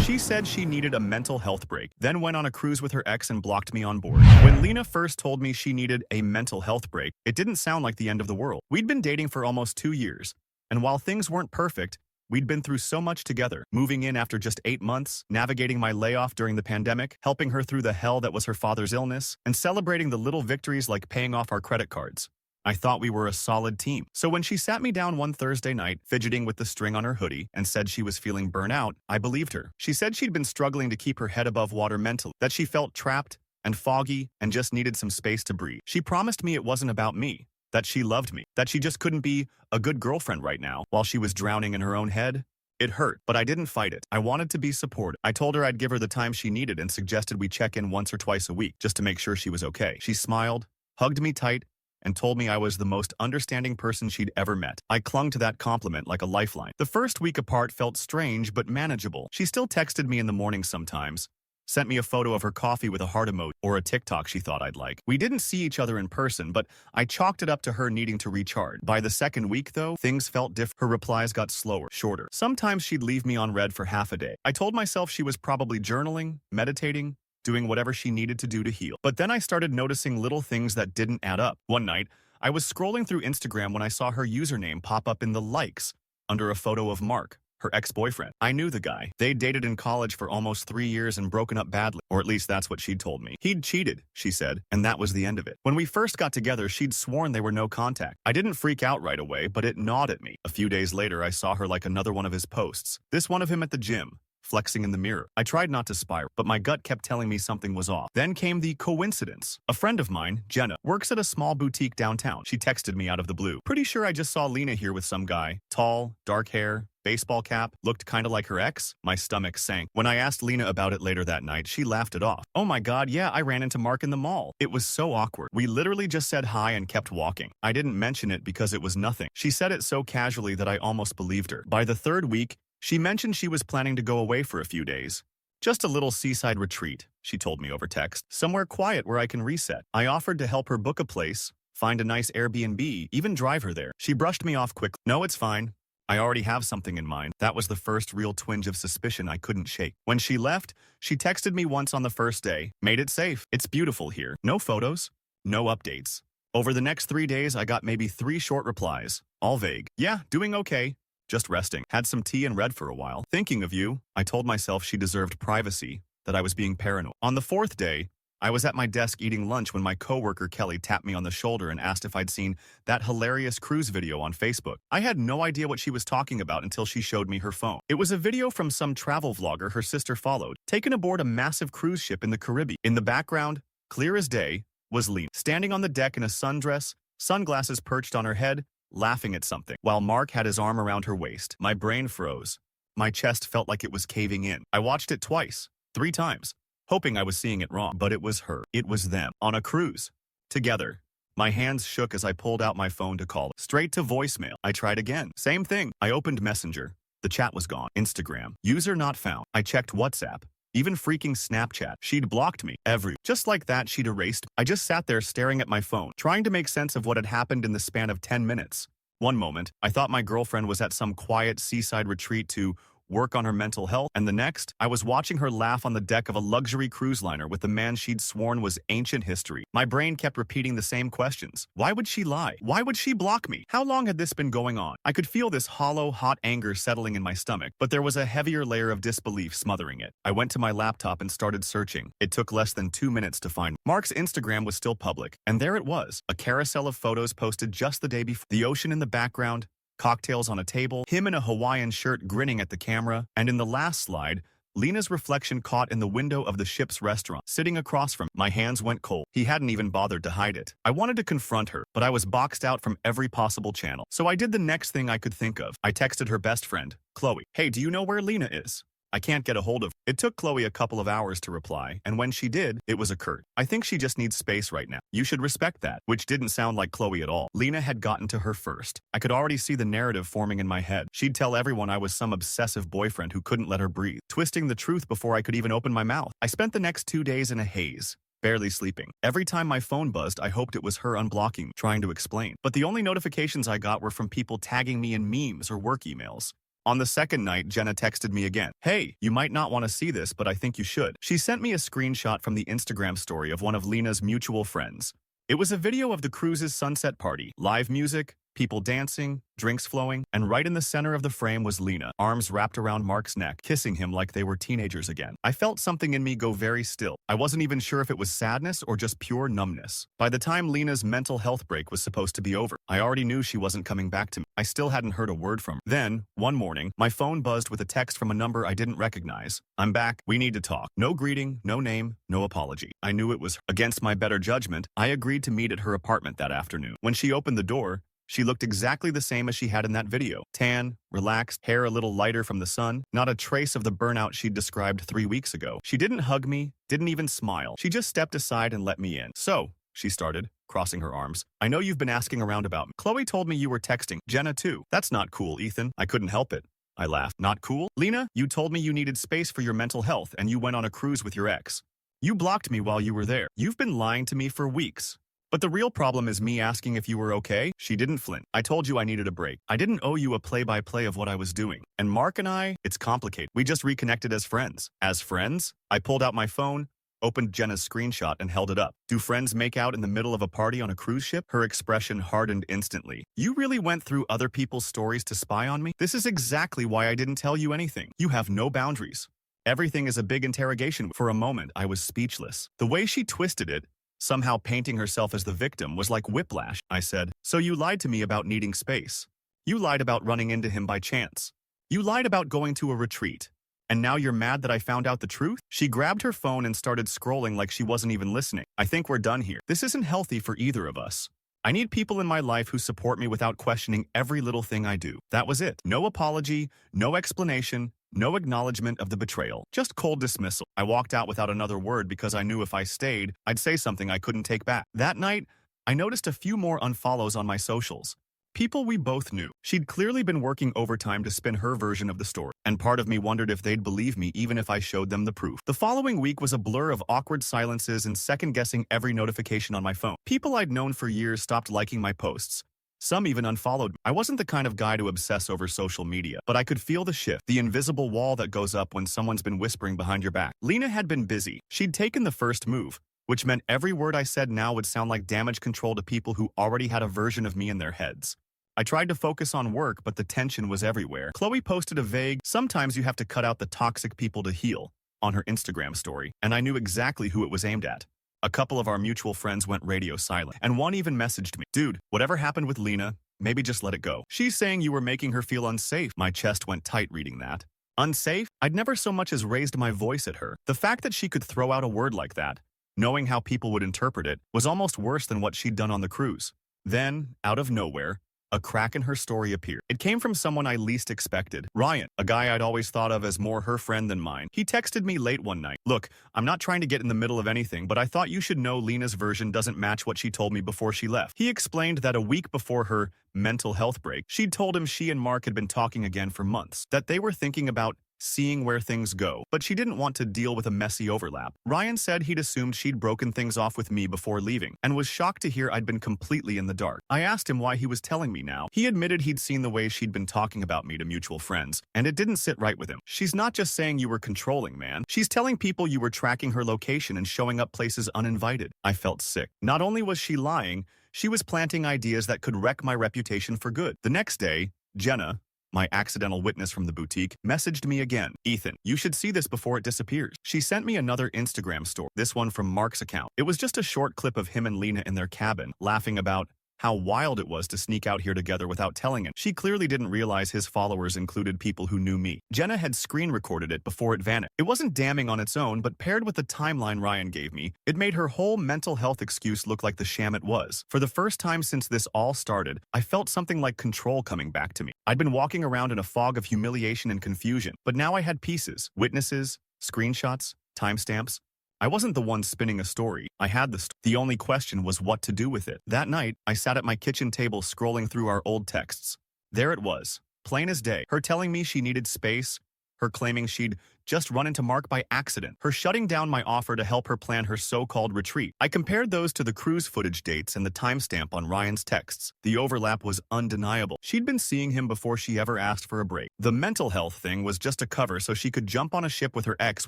She said she needed a mental health break, then went on a cruise with her ex and blocked me on board. When Lena first told me she needed a mental health break, it didn't sound like the end of the world. We'd been dating for almost 2 years, and while things weren't perfect, we'd been through so much together, moving in after just 8 months, navigating my layoff during the pandemic, helping her through the hell that was her father's illness, and celebrating the little victories like paying off our credit cards. I thought we were a solid team. So when she sat me down one Thursday night, fidgeting with the string on her hoodie, and said she was feeling burnout, I believed her. She said she'd been struggling to keep her head above water mentally, that she felt trapped and foggy and just needed some space to breathe. She promised me it wasn't about me, that she loved me, that she just couldn't be a good girlfriend right now while she was drowning in her own head. It hurt, but I didn't fight it. I wanted to be supportive. I told her I'd give her the time she needed and suggested we check in once or twice a week just to make sure she was okay. She smiled, hugged me tight, and told me I was the most understanding person she'd ever met. I clung to that compliment like a lifeline. The first week apart felt strange but manageable. She still texted me in the morning sometimes, sent me a photo of her coffee with a heart emoji or a TikTok she thought I'd like. We didn't see each other in person, but I chalked it up to her needing to recharge. By the second week, though, things felt different. Her replies got slower, shorter. Sometimes she'd leave me on red for half a day. I told myself she was probably journaling, meditating, doing whatever she needed to do to heal. But then I started noticing little things that didn't add up. One night, I was scrolling through Instagram when I saw her username pop up in the likes under a photo of Mark, her ex-boyfriend. I knew the guy. They'd dated in college for almost 3 years and broken up badly, or at least that's what she'd told me. He'd cheated, she said, and that was the end of it. When we first got together, she'd sworn they were no contact. I didn't freak out right away, but it gnawed at me. A few days later, I saw her like another one of his posts. This one of him at the gym, flexing in the mirror. I tried not to spiral, but my gut kept telling me something was off. Then came the coincidence. A friend of mine, Jenna, works at a small boutique downtown. She texted me out of the blue. Pretty sure I just saw Lena here with some guy. Tall, dark hair, baseball cap, looked kinda like her ex. My stomach sank. When I asked Lena about it later that night, she laughed it off. Oh my god, yeah, I ran into Mark in the mall. It was so awkward. We literally just said hi and kept walking. I didn't mention it because it was nothing. She said it so casually that I almost believed her. By the third week, she mentioned she was planning to go away for a few days. Just a little seaside retreat, she told me over text. Somewhere quiet where I can reset. I offered to help her book a place, find a nice Airbnb, even drive her there. She brushed me off quickly. No, it's fine. I already have something in mind. That was the first real twinge of suspicion I couldn't shake. When she left, she texted me once on the first day. Made it safe. It's beautiful here. No photos. No updates. Over the next 3 days, I got maybe 3 short replies. All vague. Yeah, doing okay. Just resting. Had some tea and read for a while. Thinking of you, I told myself she deserved privacy, that I was being paranoid. On the 4th day, I was at my desk eating lunch when my coworker Kelly tapped me on the shoulder and asked if I'd seen that hilarious cruise video on Facebook. I had no idea what she was talking about until she showed me her phone. It was a video from some travel vlogger her sister followed, taken aboard a massive cruise ship in the Caribbean. In the background, clear as day, was Lena, standing on the deck in a sundress, sunglasses perched on her head, laughing at something, while Mark had his arm around her waist. My brain froze. My chest felt like it was caving in. I watched it twice, 3 times, hoping I was seeing it wrong. But it was her. It was them. On a cruise. Together. My hands shook as I pulled out my phone to call. Straight to voicemail. I tried again. Same thing. I opened Messenger. The chat was gone. Instagram. User not found. I checked WhatsApp. Even freaking Snapchat. She'd blocked me. Just like that, she'd erased. I just sat there staring at my phone, trying to make sense of what had happened in the span of 10 minutes. One moment, I thought my girlfriend was at some quiet seaside retreat to work on her mental health, and the next, I was watching her laugh on the deck of a luxury cruise liner with the man she'd sworn was ancient history. My brain kept repeating the same questions. Why would she lie? Why would she block me? How long had this been going on? I could feel this hollow, hot anger settling in my stomach, but there was a heavier layer of disbelief smothering it. I went to my laptop and started searching. It took less than 2 minutes to find. Mark's Instagram was still public, and there it was, a carousel of photos posted just the day before. The ocean in the background, cocktails on a table, him in a Hawaiian shirt grinning at the camera, and in the last slide, Lena's reflection caught in the window of the ship's restaurant, sitting across from me. My hands went cold. He hadn't even bothered to hide it. I wanted to confront her, but I was boxed out from every possible channel. So I did the next thing I could think of. I texted her best friend, Chloe. Hey, do you know where Lena is? I can't get a hold of her. It took Chloe a couple of hours to reply, and when she did, it was a curt. I think she just needs space right now. You should respect that, which didn't sound like Chloe at all. Lena had gotten to her first. I could already see the narrative forming in my head. She'd tell everyone I was some obsessive boyfriend who couldn't let her breathe, twisting the truth before I could even open my mouth. I spent the next 2 days in a haze, barely sleeping. Every time my phone buzzed, I hoped it was her unblocking, trying to explain. But the only notifications I got were from people tagging me in memes or work emails. On the second night, Jenna texted me again. Hey, you might not want to see this, but I think you should. She sent me a screenshot from the Instagram story of one of Lena's mutual friends. It was a video of the cruise's sunset party, live music, people dancing, drinks flowing, and right in the center of the frame was Lena, arms wrapped around Mark's neck, kissing him like they were teenagers again. I felt something in me go very still. I wasn't even sure if it was sadness or just pure numbness. By the time Lena's mental health break was supposed to be over, I already knew she wasn't coming back to me. I still hadn't heard a word from her. Then, one morning, my phone buzzed with a text from a number I didn't recognize. I'm back. We need to talk. No greeting, no name, no apology. I knew it was her. Against my better judgment, I agreed to meet at her apartment that afternoon. When she opened the door, she looked exactly the same as she had in that video. Tan, relaxed, hair a little lighter from the sun, not a trace of the burnout she'd described 3 weeks ago. She didn't hug me, didn't even smile. She just stepped aside and let me in. So, she started, crossing her arms. I know you've been asking around about me. Chloe told me you were texting Jenna too. That's not cool, Ethan. I couldn't help it. I laughed. Not cool? Lena, you told me you needed space for your mental health and you went on a cruise with your ex. You blocked me while you were there. You've been lying to me for weeks. But the real problem is me asking if you were okay. She didn't flint. I told you I needed a break. I didn't owe you a play-by-play of what I was doing. And Mark and I, it's complicated. We just reconnected as friends. As friends? I pulled out my phone, opened Jenna's screenshot, and held it up. Do friends make out in the middle of a party on a cruise ship? Her expression hardened instantly. You really went through other people's stories to spy on me? This is exactly why I didn't tell you anything. You have no boundaries. Everything is a big interrogation. For a moment, I was speechless. The way she twisted it, somehow painting herself as the victim, was like whiplash. I said, so you lied to me about needing space. You lied about running into him by chance. You lied about going to a retreat. And now you're mad that I found out the truth? She grabbed her phone and started scrolling like she wasn't even listening. I think we're done here. This isn't healthy for either of us. I need people in my life who support me without questioning every little thing I do. That was it. No apology, no explanation, no acknowledgement of the betrayal. Just cold dismissal. I walked out without another word because I knew if I stayed, I'd say something I couldn't take back. That night, I noticed a few more unfollows on my socials. People we both knew. She'd clearly been working overtime to spin her version of the story, and part of me wondered if they'd believe me even if I showed them the proof. The following week was a blur of awkward silences and second-guessing every notification on my phone. People I'd known for years stopped liking my posts. Some even unfollowed me. I wasn't the kind of guy to obsess over social media, but I could feel the shift, the invisible wall that goes up when someone's been whispering behind your back. Lena had been busy. She'd taken the first move, which meant every word I said now would sound like damage control to people who already had a version of me in their heads. I tried to focus on work, but the tension was everywhere. Chloe posted a vague, "Sometimes you have to cut out the toxic people to heal," on her Instagram story, and I knew exactly who it was aimed at. A couple of our mutual friends went radio silent, and one even messaged me, "Dude, whatever happened with Lena, maybe just let it go. She's saying you were making her feel unsafe." My chest went tight reading that. Unsafe? I'd never so much as raised my voice at her. The fact that she could throw out a word like that, knowing how people would interpret it, was almost worse than what she'd done on the cruise. Then, out of nowhere, a crack in her story appeared. It came from someone I least expected. Ryan, a guy I'd always thought of as more her friend than mine. He texted me late one night. "Look, I'm not trying to get in the middle of anything, but I thought you should know Lena's version doesn't match what she told me before she left." He explained that a week before her mental health break, she'd told him she and Mark had been talking again for months, that they were thinking about seeing where things go, but she didn't want to deal with a messy overlap. Ryan said he'd assumed she'd broken things off with me before leaving, and was shocked to hear I'd been completely in the dark. I asked him why he was telling me now. He admitted he'd seen the way she'd been talking about me to mutual friends, and it didn't sit right with him. "She's not just saying you were controlling, man. She's telling people you were tracking her location and showing up places uninvited." I felt sick. Not only was she lying, she was planting ideas that could wreck my reputation for good. The next day, Jenna, my accidental witness from the boutique, messaged me again. "Ethan, you should see this before it disappears." She sent me another Instagram story, this one from Mark's account. It was just a short clip of him and Lena in their cabin, laughing about how wild it was to sneak out here together without telling him. She clearly didn't realize his followers included people who knew me. Jenna had screen recorded it before it vanished. It wasn't damning on its own, but paired with the timeline Ryan gave me, it made her whole mental health excuse look like the sham it was. For the first time since this all started, I felt something like control coming back to me. I'd been walking around in a fog of humiliation and confusion, but now I had pieces, witnesses, screenshots, timestamps. I wasn't the one spinning a story. I had the story. The only question was what to do with it. That night, I sat at my kitchen table scrolling through our old texts. There it was, plain as day. Her telling me she needed space, her claiming she'd just run into Mark by accident, her shutting down my offer to help her plan her so-called retreat. I compared those to the cruise footage dates and the timestamp on Ryan's texts. The overlap was undeniable. She'd been seeing him before she ever asked for a break. The mental health thing was just a cover so she could jump on a ship with her ex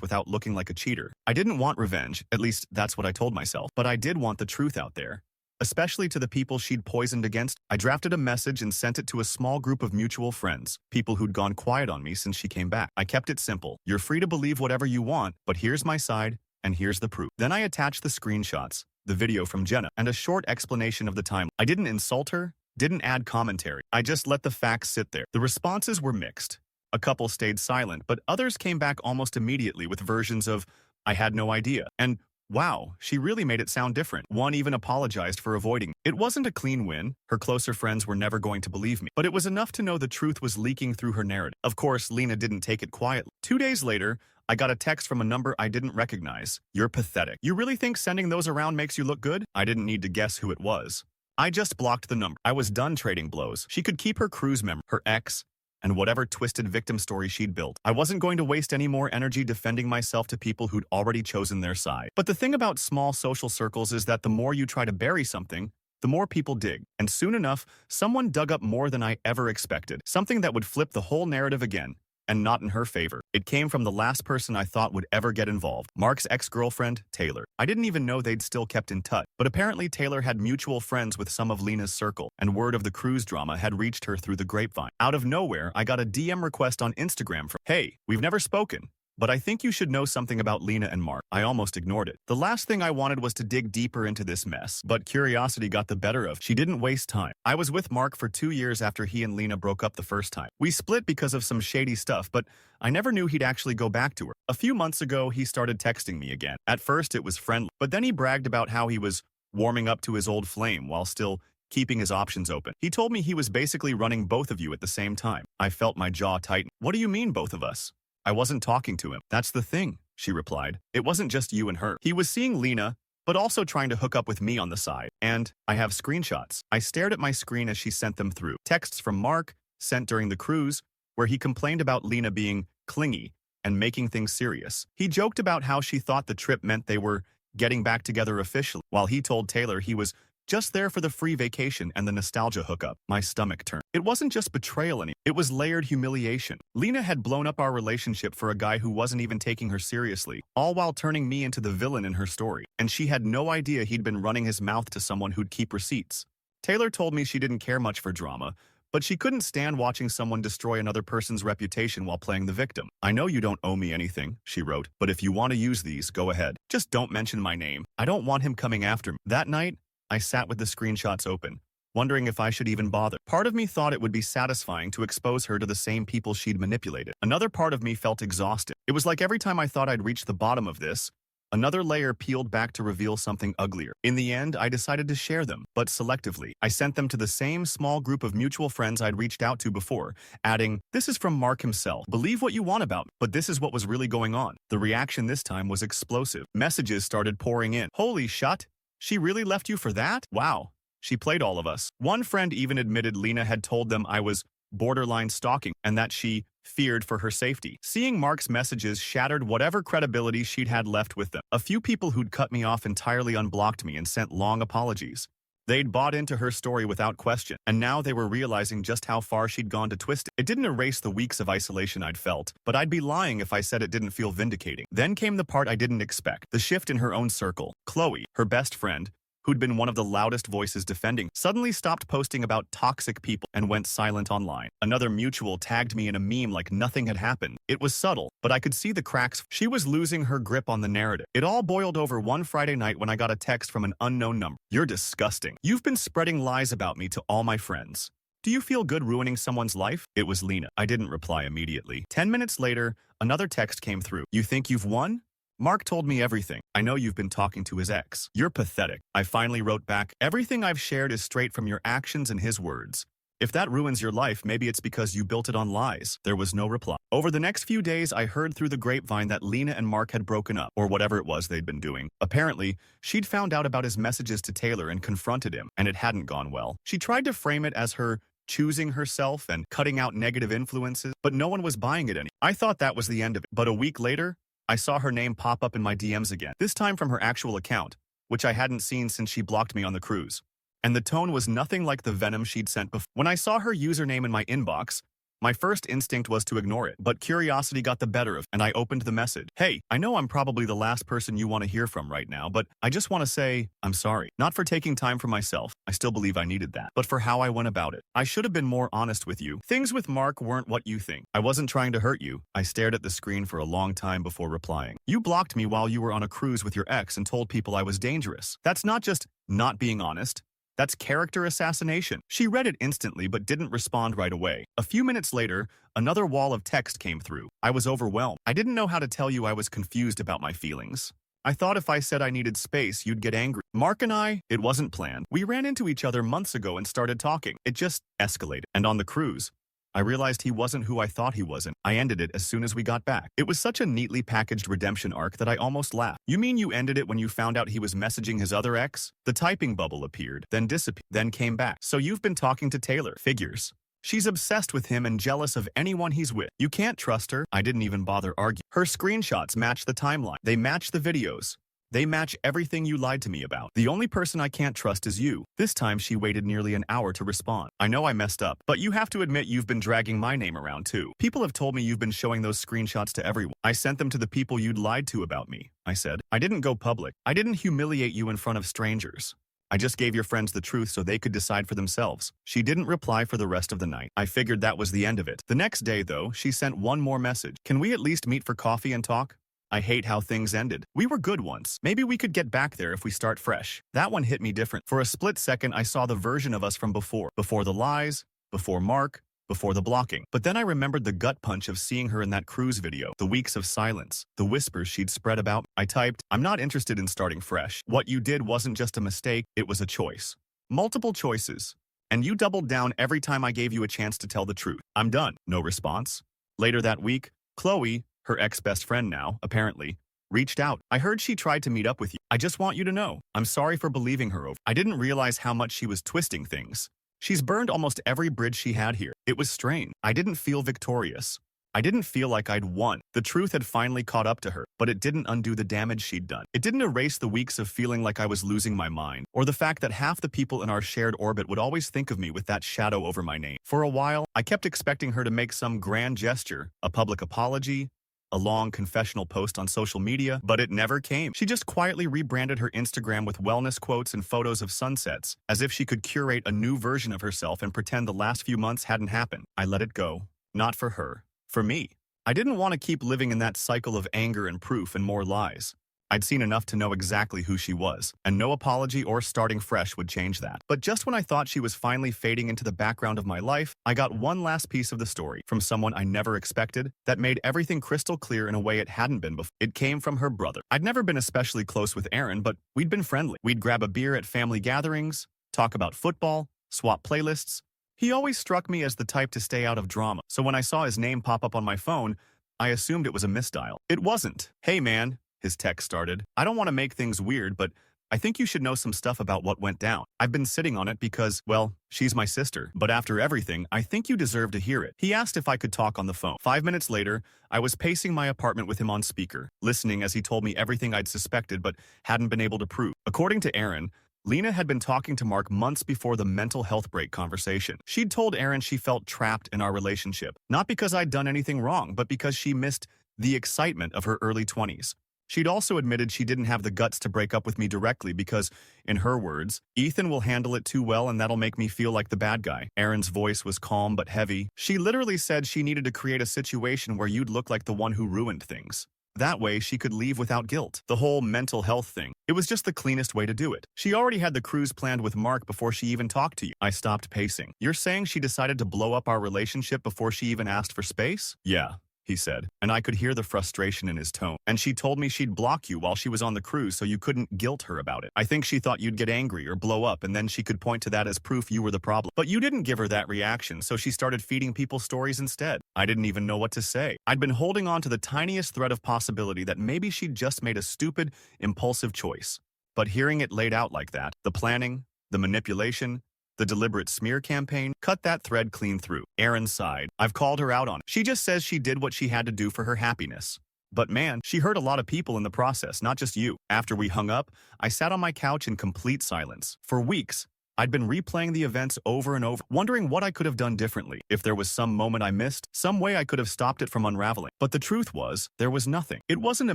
without looking like a cheater. I didn't want revenge, at least that's what I told myself, but I did want the truth out there. Especially to the people she'd poisoned against. I drafted a message and sent it to a small group of mutual friends, people who'd gone quiet on me since she came back. I kept it simple. You're free to believe whatever you want, but here's my side, and here's the proof. Then I attached the screenshots, the video from Jenna, and a short explanation of the time. I didn't insult her, didn't add commentary. I just let the facts sit there. The responses were mixed. A couple stayed silent, but others came back almost immediately with versions of, I had no idea, and wow, she really made it sound different. One even apologized for avoiding. It wasn't a clean win. Her closer friends were never going to believe me. But it was enough to know the truth was leaking through her narrative. Of course, Lena didn't take it quietly. 2 days later, I got a text from a number I didn't recognize. You're pathetic. You really think sending those around makes you look good? I didn't need to guess who it was. I just blocked the number. I was done trading blows. She could keep her cruise memory, her ex, and whatever twisted victim story she'd built. I wasn't going to waste any more energy defending myself to people who'd already chosen their side. But the thing about small social circles is that the more you try to bury something, the more people dig. And soon enough, someone dug up more than I ever expected. Something that would flip the whole narrative again. And not in her favor. It came from the last person I thought would ever get involved. Mark's ex-girlfriend, Taylor. I didn't even know they'd still kept in touch. But apparently Taylor had mutual friends with some of Lena's circle, and word of the cruise drama had reached her through the grapevine. Out of nowhere, I got a DM request on Instagram from, hey, we've never spoken, but I think you should know something about Lena and Mark. I almost ignored it. The last thing I wanted was to dig deeper into this mess, but curiosity got the better of. She didn't waste time. I was with Mark for 2 years after he and Lena broke up the first time. We split because of some shady stuff, but I never knew he'd actually go back to her. A few months ago, he started texting me again. At first, it was friendly, but then he bragged about how he was warming up to his old flame while still keeping his options open. He told me he was basically running both of you at the same time. I felt my jaw tighten. What do you mean, both of us? I wasn't talking to him. That's the thing, she replied. It wasn't just you and her. He was seeing Lena, but also trying to hook up with me on the side. And I have screenshots. I stared at my screen as she sent them through. Texts from Mark, sent during the cruise, where he complained about Lena being clingy and making things serious. He joked about how she thought the trip meant they were getting back together officially, while he told Taylor he was just there for the free vacation and the nostalgia hookup. My stomach turned. It wasn't just betrayal anymore. It was layered humiliation. Lena had blown up our relationship for a guy who wasn't even taking her seriously, all while turning me into the villain in her story. And she had no idea he'd been running his mouth to someone who'd keep receipts. Taylor told me she didn't care much for drama, but she couldn't stand watching someone destroy another person's reputation while playing the victim. I know you don't owe me anything, she wrote, but if you want to use these, go ahead. Just don't mention my name. I don't want him coming after me. That night, I sat with the screenshots open, wondering if I should even bother. Part of me thought it would be satisfying to expose her to the same people she'd manipulated. Another part of me felt exhausted. It was like every time I thought I'd reached the bottom of this, another layer peeled back to reveal something uglier. In the end, I decided to share them, but selectively. I sent them to the same small group of mutual friends I'd reached out to before, adding, this is from Mark himself. Believe what you want about me, but this is what was really going on. The reaction this time was explosive. Messages started pouring in. Holy shit! She really left you for that? Wow. She played all of us. One friend even admitted Lena had told them I was borderline stalking and that she feared for her safety. Seeing Mark's messages shattered whatever credibility she'd had left with them. A few people who'd cut me off entirely unblocked me and sent long apologies. They'd bought into her story without question, and now they were realizing just how far she'd gone to twist it. It didn't erase the weeks of isolation I'd felt, but I'd be lying if I said it didn't feel vindicating. Then came the part I didn't expect, the shift in her own circle. Chloe, her best friend, who'd been one of the loudest voices defending, suddenly stopped posting about toxic people and went silent online. Another mutual tagged me in a meme like nothing had happened. It was subtle, but I could see the cracks. She was losing her grip on the narrative. It all boiled over one Friday night when I got a text from an unknown number. You're disgusting. You've been spreading lies about me to all my friends. Do you feel good ruining someone's life? It was Lena. I didn't reply immediately. 10 minutes later, another text came through. You think you've won? Mark told me everything. I know you've been talking to his ex. You're pathetic. I finally wrote back, everything I've shared is straight from your actions and his words. If that ruins your life, maybe it's because you built it on lies. There was no reply. Over the next few days, I heard through the grapevine that Lena and Mark had broken up, or whatever it was they'd been doing. Apparently, she'd found out about his messages to Taylor and confronted him, and it hadn't gone well. She tried to frame it as her choosing herself and cutting out negative influences, but no one was buying it any. I thought that was the end of it. But a week later, I saw her name pop up in my DMs again, this time from her actual account, which I hadn't seen since she blocked me on the cruise. And the tone was nothing like the venom she'd sent before. When I saw her username in my inbox, my first instinct was to ignore it, but curiosity got the better of, and I opened the message. Hey, I know I'm probably the last person you want to hear from right now, but I just want to say I'm sorry. Not for taking time for myself, I still believe I needed that, but for how I went about it. I should have been more honest with you. Things with Mark weren't what you think. I wasn't trying to hurt you. I stared at the screen for a long time before replying. You blocked me while you were on a cruise with your ex and told people I was dangerous. That's not just not being honest. That's character assassination. She read it instantly but didn't respond right away. A few minutes later, another wall of text came through. I was overwhelmed. I didn't know how to tell you I was confused about my feelings. I thought if I said I needed space, you'd get angry. Mark and I, it wasn't planned. We ran into each other months ago and started talking. It just escalated. And on the cruise, I realized he wasn't who I thought he was, and I ended it as soon as we got back. It was such a neatly packaged redemption arc that I almost laughed. You mean you ended it when you found out he was messaging his other ex? The typing bubble appeared, then disappeared, then came back. So you've been talking to Taylor. Figures. She's obsessed with him and jealous of anyone he's with. You can't trust her. I didn't even bother arguing. Her screenshots match the timeline. They match the videos. They match everything you lied to me about. The only person I can't trust is you. This time she waited nearly an hour to respond. I know I messed up, but you have to admit you've been dragging my name around too. People have told me you've been showing those screenshots to everyone. I sent them to the people you'd lied to about me, I said. I didn't go public. I didn't humiliate you in front of strangers. I just gave your friends the truth so they could decide for themselves. She didn't reply for the rest of the night. I figured that was the end of it. The next day, though, she sent one more message. Can we at least meet for coffee and talk? I hate how things ended. We were good once. Maybe we could get back there if we start fresh. That one hit me different. For a split second, I saw the version of us from before. Before the lies, before Mark, before the blocking. But then I remembered the gut punch of seeing her in that cruise video, the weeks of silence, the whispers she'd spread about. I typed, I'm not interested in starting fresh. What you did wasn't just a mistake, it was a choice. Multiple choices. And you doubled down every time I gave you a chance to tell the truth. I'm done. No response. Later that week, Chloe, her ex-best friend now, apparently, reached out. I heard she tried to meet up with you. I just want you to know. I'm sorry for believing her over. I didn't realize how much she was twisting things. She's burned almost every bridge she had here. It was strange. I didn't feel victorious. I didn't feel like I'd won. The truth had finally caught up to her, but it didn't undo the damage she'd done. It didn't erase the weeks of feeling like I was losing my mind, or the fact that half the people in our shared orbit would always think of me with that shadow over my name. For a while, I kept expecting her to make some grand gesture, a public apology, a long confessional post on social media, but it never came. She just quietly rebranded her Instagram with wellness quotes and photos of sunsets, as if she could curate a new version of herself and pretend the last few months hadn't happened. I let it go. Not for her. For me. I didn't want to keep living in that cycle of anger and proof and more lies. I'd seen enough to know exactly who she was, and no apology or starting fresh would change that. But just when I thought she was finally fading into the background of my life, I got one last piece of the story from someone I never expected that made everything crystal clear in a way it hadn't been before. It came from her brother. I'd never been especially close with Aaron, but we'd been friendly. We'd grab a beer at family gatherings, talk about football, swap playlists. He always struck me as the type to stay out of drama, so when I saw his name pop up on my phone, I assumed it was a misdial. It wasn't. Hey man, his text started. I don't want to make things weird, but I think you should know some stuff about what went down. I've been sitting on it because, well, she's my sister. But after everything, I think you deserve to hear it. He asked if I could talk on the phone. 5 minutes later, I was pacing my apartment with him on speaker, listening as he told me everything I'd suspected but hadn't been able to prove. According to Aaron, Lena had been talking to Mark months before the mental health break conversation. She'd told Aaron she felt trapped in our relationship, not because I'd done anything wrong, but because she missed the excitement of her early 20s. She'd also admitted she didn't have the guts to break up with me directly because, in her words, Ethan will handle it too well and that'll make me feel like the bad guy. Aaron's voice was calm but heavy. She literally said she needed to create a situation where you'd look like the one who ruined things. That way, she could leave without guilt. The whole mental health thing. It was just the cleanest way to do it. She already had the cruise planned with Mark before she even talked to you. I stopped pacing. You're saying she decided to blow up our relationship before she even asked for space? Yeah, he said, and I could hear the frustration in his tone. And she told me she'd block you while she was on the cruise so you couldn't guilt her about it. I think she thought you'd get angry or blow up and then she could point to that as proof you were the problem. But you didn't give her that reaction, so she started feeding people stories instead. I didn't even know what to say. I'd been holding on to the tiniest thread of possibility that maybe she'd just made a stupid, impulsive choice. But hearing it laid out like that, the planning, the manipulation, The deliberate smear campaign cut that thread clean through. Erin sighed. I've called her out on it. She just says she did what she had to do for her happiness. But man, she hurt a lot of people in the process, not just you. After we hung up, I sat on my couch in complete silence. For weeks, I'd been replaying the events over and over, wondering what I could have done differently. If there was some moment I missed, some way I could have stopped it from unraveling. But the truth was, there was nothing. It wasn't a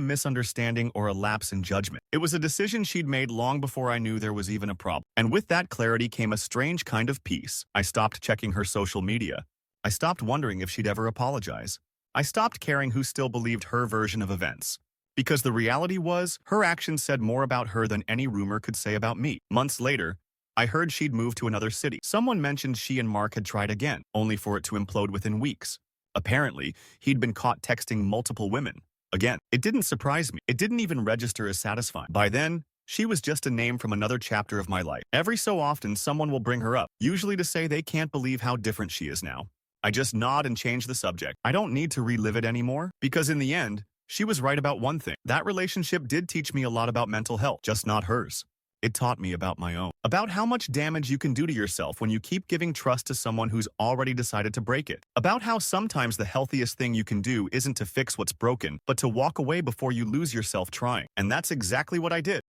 misunderstanding or a lapse in judgment. It was a decision she'd made long before I knew there was even a problem. And with that clarity came a strange kind of peace. I stopped checking her social media. I stopped wondering if she'd ever apologize. I stopped caring who still believed her version of events. Because the reality was, her actions said more about her than any rumor could say about me. Months later, I heard she'd moved to another city. Someone mentioned she and Mark had tried again, only for it to implode within weeks. Apparently, he'd been caught texting multiple women. Again, it didn't surprise me. It didn't even register as satisfying. By then, she was just a name from another chapter of my life. Every so often, someone will bring her up, usually to say they can't believe how different she is now. I just nod and change the subject. I don't need to relive it anymore, because in the end, she was right about one thing. That relationship did teach me a lot about mental health, just not hers. It taught me about my own. About how much damage you can do to yourself when you keep giving trust to someone who's already decided to break it. About how sometimes the healthiest thing you can do isn't to fix what's broken, but to walk away before you lose yourself trying. And that's exactly what I did.